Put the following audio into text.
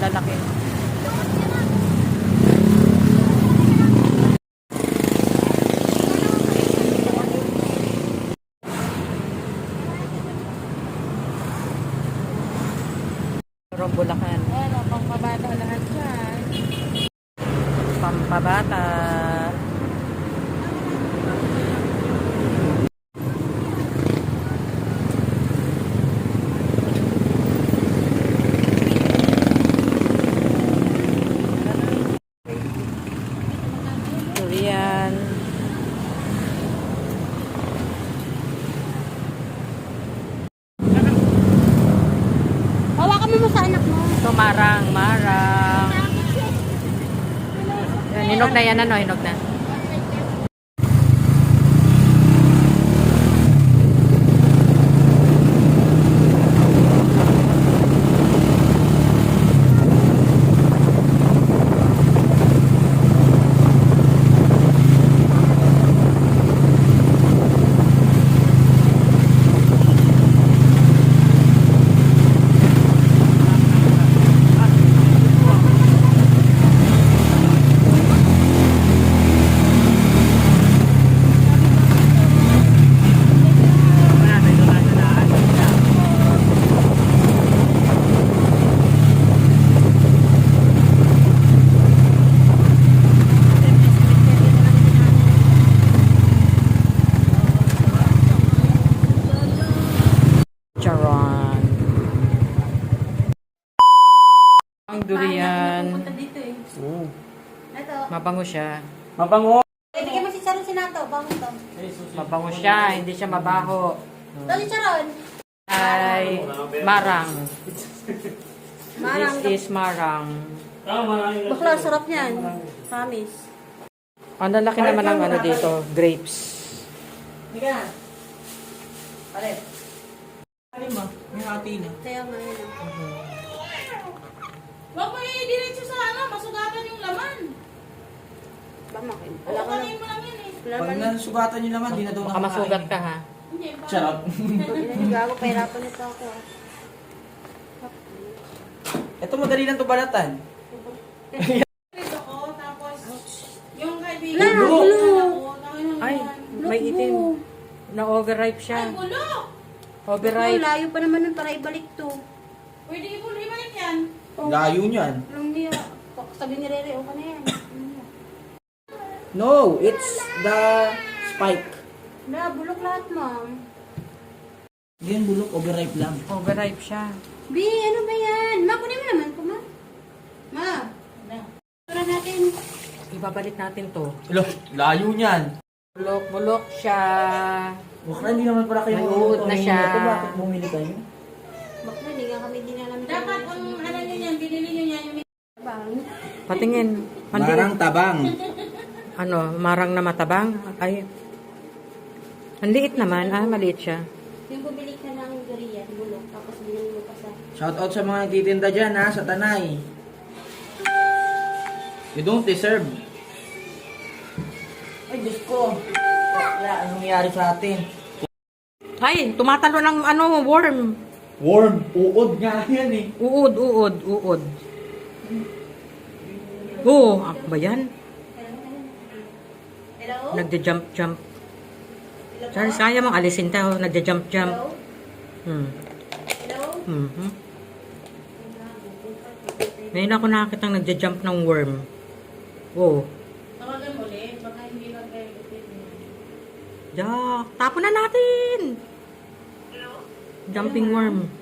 lalaki. From Bulacan. Ano, pampabata lahat yan. Pampabata. Durian. Hawakan mo sa anak mo. Ito marang. Yan, hinog na yan, ano, hinog na. Charon. Ang durian. Punta dito eh. Oo. Ito. Mabango siya. Mabango. Ibigay mo si Charon Sinato. Bango to. Mabango siya, hindi siya mabaho. Ito si Charon. Ay, marang. Marang. This is marang. Bakla, sarap yan. Promise. Ang lalaki naman ng ano dito, grapes. Hindi ka. Pare. Pare mo. May hati na. Kaya nga yun. Huwag mo i-diretso sa ano, masugatan yung laman. Bamakin. Wala ka Kukunin mo lang yan eh. Pag nasugatan nyo naman, di na daw Baka masugat ka ha. Hindi, ba? Charot. Gago, pahirapan nito ako. Ito madali lang to balatan. Ito ko, tapos yung kaibigan Wala, ko, bulok. Ay, may itim. Na-overripe Ay, siya. bulok! Overripe. Layo pa naman nun para ibalik to. Pwede ibalik yan. Layo niyan. Alam niya. Sabi ni Rere, okay na yan. No, it's the spike. Wala, bulok lahat, ma'am. Yan bulok, overripe lang. Overripe siya. B, ano ba yan? Ma, kunin mo naman ko, ma. Ma. Tura natin. Ibabalik natin to. Hello, layo niyan. Bulok siya. Bakla, hindi naman pala kayo Nag-uod na siya. Ito, bakit bumili kayo? Bakla, hindi nga kami dinalam. Dapat ang ano nyo yan, binili nyo yan yung Bang. Patingin. Marang tabang. Ano, marang na matabang? Ay. Ang liit naman. Ah, maliit siya. Yung bumili ka ng durian, bulok, tapos binili mo pa sa... Shout out sa mga nagtitinda dyan ha, sa Tanay. You don't deserve. Ay, Diyos ko. Wala, anong nangyari sa atin? Ay, tumatalo ng ano, worm. Worm, uod nga yan eh. Uod. Oo, ako ba yan? Hello? Nagja-jump. Charles, kaya mong alisin tayo. Nagja-jump. Hello? Hello? Mhm. Ngayon ako nakakita ng nagja-jump ng worm. Oh. tawagan mo ulit, baka hindi mag-repeat mo. Jack, tapon na natin. Jumping worm.